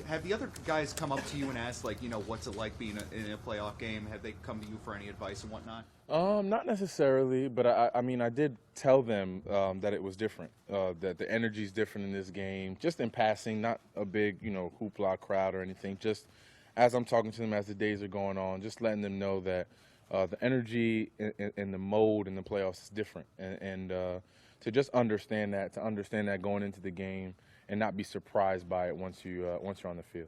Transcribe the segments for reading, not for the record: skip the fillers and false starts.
have the other guys come up to you and asked, like, what's it like being in a playoff game? Have they come to you for any advice and whatnot? Not necessarily, but I mean, I did tell them that it was different, that the energy is different in this game, just in passing, not a big, hoopla crowd or anything. Just as I'm talking to them as the days are going on, just letting them know that the energy and the mode in the playoffs is different, and to just understand that, going into the game, and not be surprised by it once you're on the field.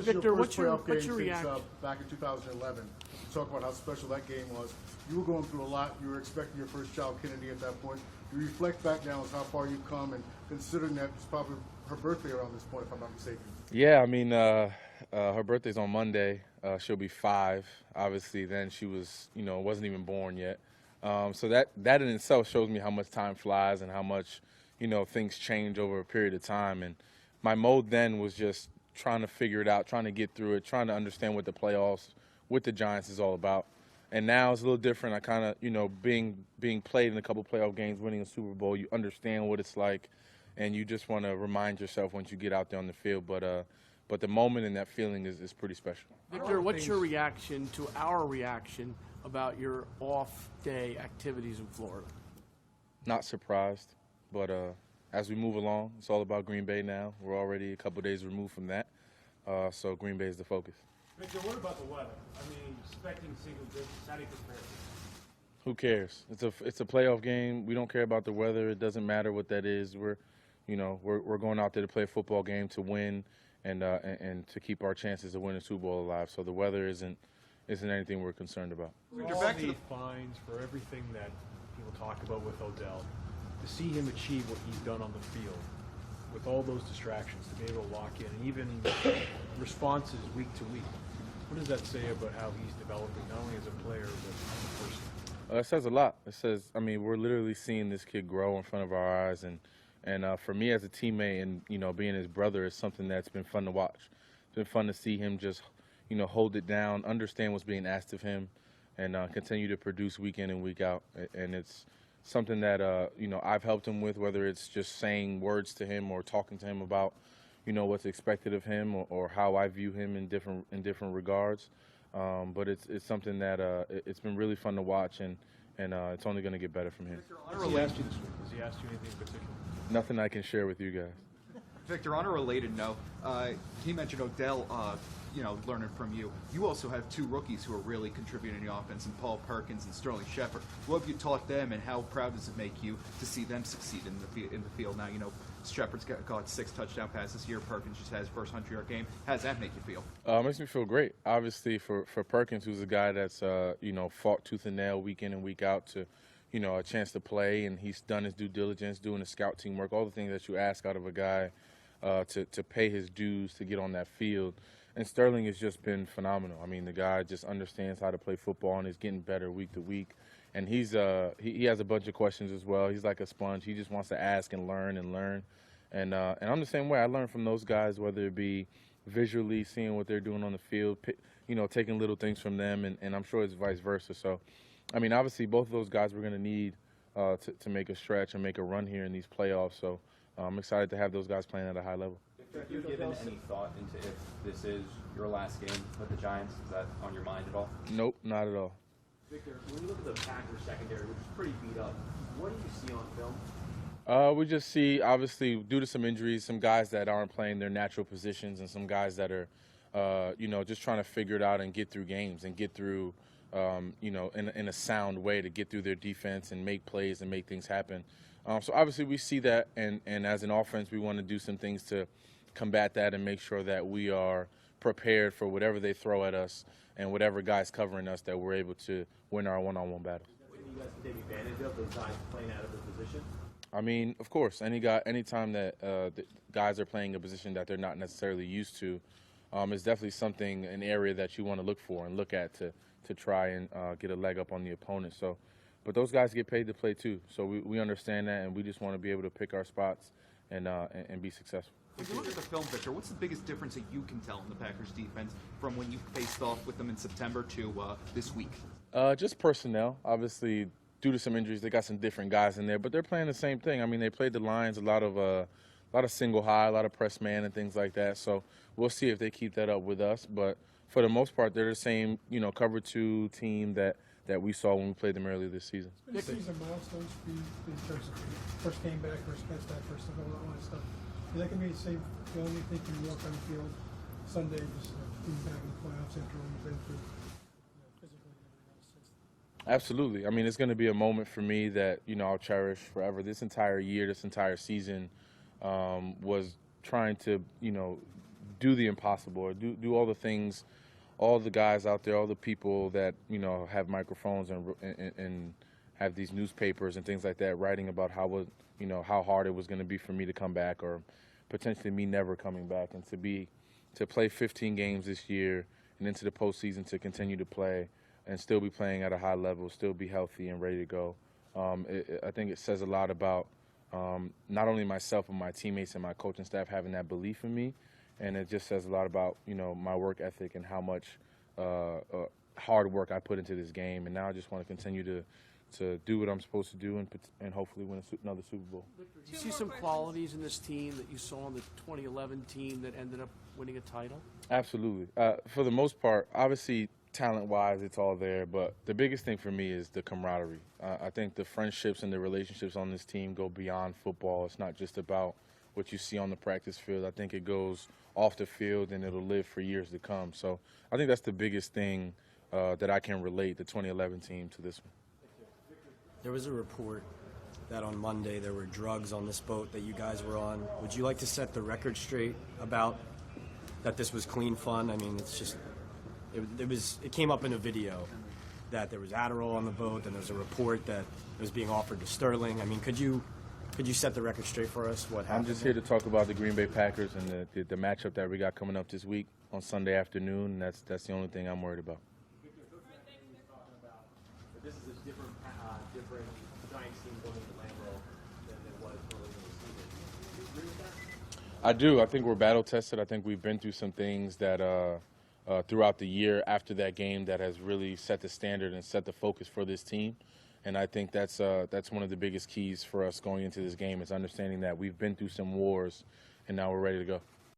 Victor, what's your reaction? Back in 2011, talk about how special that game was. You were going through a lot. You were expecting your first child, Kennedy, at that point. You reflect back now on how far you've come, and considering that it's probably her birthday around this point, if I'm not mistaken. Yeah, I mean, her birthday's on Monday. She'll be 5. Obviously, then she was, wasn't even born yet. So that in itself shows me how much time flies and how much, things change over a period of time. And my mode then was just trying to figure it out, trying to get through it, trying to understand what the playoffs with the Giants is all about. And now it's a little different. I kind of, being played in a couple playoff games, winning a Super Bowl, you understand what it's like, and you just want to remind yourself once you get out there on the field. But the moment and that feeling is pretty special. Victor, what's your reaction to our reaction about your off-day activities in Florida? Not surprised, but as we move along, it's all about Green Bay now. We're already a couple days removed from that, so Green Bay is the focus. Victor, what about the weather? I mean, expecting single digits, how do you compare it? Who cares? It's a playoff game. We don't care about the weather. It doesn't matter what that is. We're going out there to play a football game to win and to keep our chances of winning a Super Bowl alive. So the weather isn't anything we're concerned about. Victor, back to the fines for everything that people talk about with Odells. To see him achieve what he's done on the field with all those distractions, to be able to lock in, and even responses week to week. What does that say about how he's developing, not only as a player, but as a person? It says a lot. It says, I mean, we're literally seeing this kid grow in front of our eyes, and for me as a teammate and, being his brother is something that's been fun to watch. It's been fun to see him just, hold it down, understand what's being asked of him, and continue to produce week in and week out. And it's something that, I've helped him with, whether it's just saying words to him or talking to him about, what's expected of him or how I view him in different regards. But it's something that it's been really fun to watch, and it's only going to get better from here. Has he asked you this week? Has he asked you anything in particular? Nothing I can share with you guys. Victor, on a related note, he mentioned Odell, learning from you. You also have 2 rookies who are really contributing to the offense, and Paul Perkins and Sterling Shepard. What have you taught them, and how proud does it make you to see them succeed in the field now? Shepard's got 6 touchdown passes this year. Perkins just had his first 100-yard game. How does that make you feel? It makes me feel great. Obviously, for Perkins, who's a guy that's fought tooth and nail week in and week out to a chance to play, and he's done his due diligence, doing the scout team work, all the things that you ask out of a guy to pay his dues to get on that field. And Sterling has just been phenomenal. I mean, the guy just understands how to play football and is getting better week to week. And he has a bunch of questions as well. He's like a sponge. He just wants to ask and learn and learn. And I'm the same way. I learn from those guys, whether it be visually seeing what they're doing on the field, taking little things from them, and I'm sure it's vice versa. So, I mean, obviously both of those guys we're going to need to make a stretch and make a run here in these playoffs. So I'm excited to have those guys playing at a high level. Have you given any thought into if this is your last game with the Giants? Is that on your mind at all? Nope, not at all. Victor, when you look at the Packers secondary, which is pretty beat up, what do you see on film? We just see, obviously, due to some injuries, some guys that aren't playing their natural positions and some guys that are, just trying to figure it out and get through games and get through, in a sound way to get through their defense and make plays and make things happen. So obviously we see that, and as an offense, we want to do some things to combat that and make sure that we are prepared for whatever they throw at us and whatever guys covering us, that we're able to win our one-on-one battle. Can you guys take advantage of those guys playing out of their position? I mean, of course, anytime that the guys are playing a position that they're not necessarily used to, is definitely an area that you want to look for and look at to try and get a leg up on the opponent. So, but those guys get paid to play too. So we understand that, and we just want to be able to pick our spots and be successful. If you look at the film, Victor, what's the biggest difference that you can tell in the Packers defense from when you faced off with them in September to this week? Just personnel. Obviously, due to some injuries, they got some different guys in there, but they're playing the same thing. I mean, they played the Lions, a lot of lot of single high, a lot of press man and things like that. So we'll see if they keep that up with us. But for the most part, they're the same, cover 2 team that we saw when we played them earlier this season. It's been season milestones for you in terms of first game back, first catch back, first all that kind of stuff. Is that going to be the same feeling you think when you walk on the field Sunday, just being back in the playoffs after all you've been through, physically and everything else since? Absolutely. I mean, it's going to be a moment for me that, I'll cherish forever. This entire year, this entire season was trying to, do the impossible, or do all the things, all the guys out there, all the people that, have microphones and have these newspapers and things like that writing about how hard it was going to be for me to come back, or potentially me never coming back, and to play 15 games this year and into the postseason to continue to play and still be playing at a high level, still be healthy and ready to go. I think it says a lot about not only myself but my teammates and my coaching staff having that belief in me, and it just says a lot about my work ethic and how much hard work I put into this game. And now I just want to continue to do what I'm supposed to do and hopefully win another Super Bowl. Do you see some qualities in this team that you saw on the 2011 team that ended up winning a title? Absolutely. For the most part, obviously, talent-wise, it's all there. But the biggest thing for me is the camaraderie. I think the friendships and the relationships on this team go beyond football. It's not just about what you see on the practice field. I think it goes off the field, and it'll live for years to come. So I think that's the biggest thing that I can relate the 2011 team to this one. There was a report that on Monday there were drugs on this boat that you guys were on. Would you like to set the record straight about that this was clean fun? I mean, it's just, it came up in a video that there was Adderall on the boat, and there's a report that it was being offered to Sterling. I mean, could you set the record straight for us? What happened? I'm just here to talk about the Green Bay Packers and the matchup that we got coming up this week on Sunday afternoon. And that's the only thing I'm worried about. This is a different Giants team going to Lambeau than it was earlier in the season. Do you agree with that? I do. I think we're battle tested. I think we've been through some things that throughout the year after that game that has really set the standard and set the focus for this team. And I think that's one of the biggest keys for us going into this game is understanding that we've been through some wars and now we're ready to go.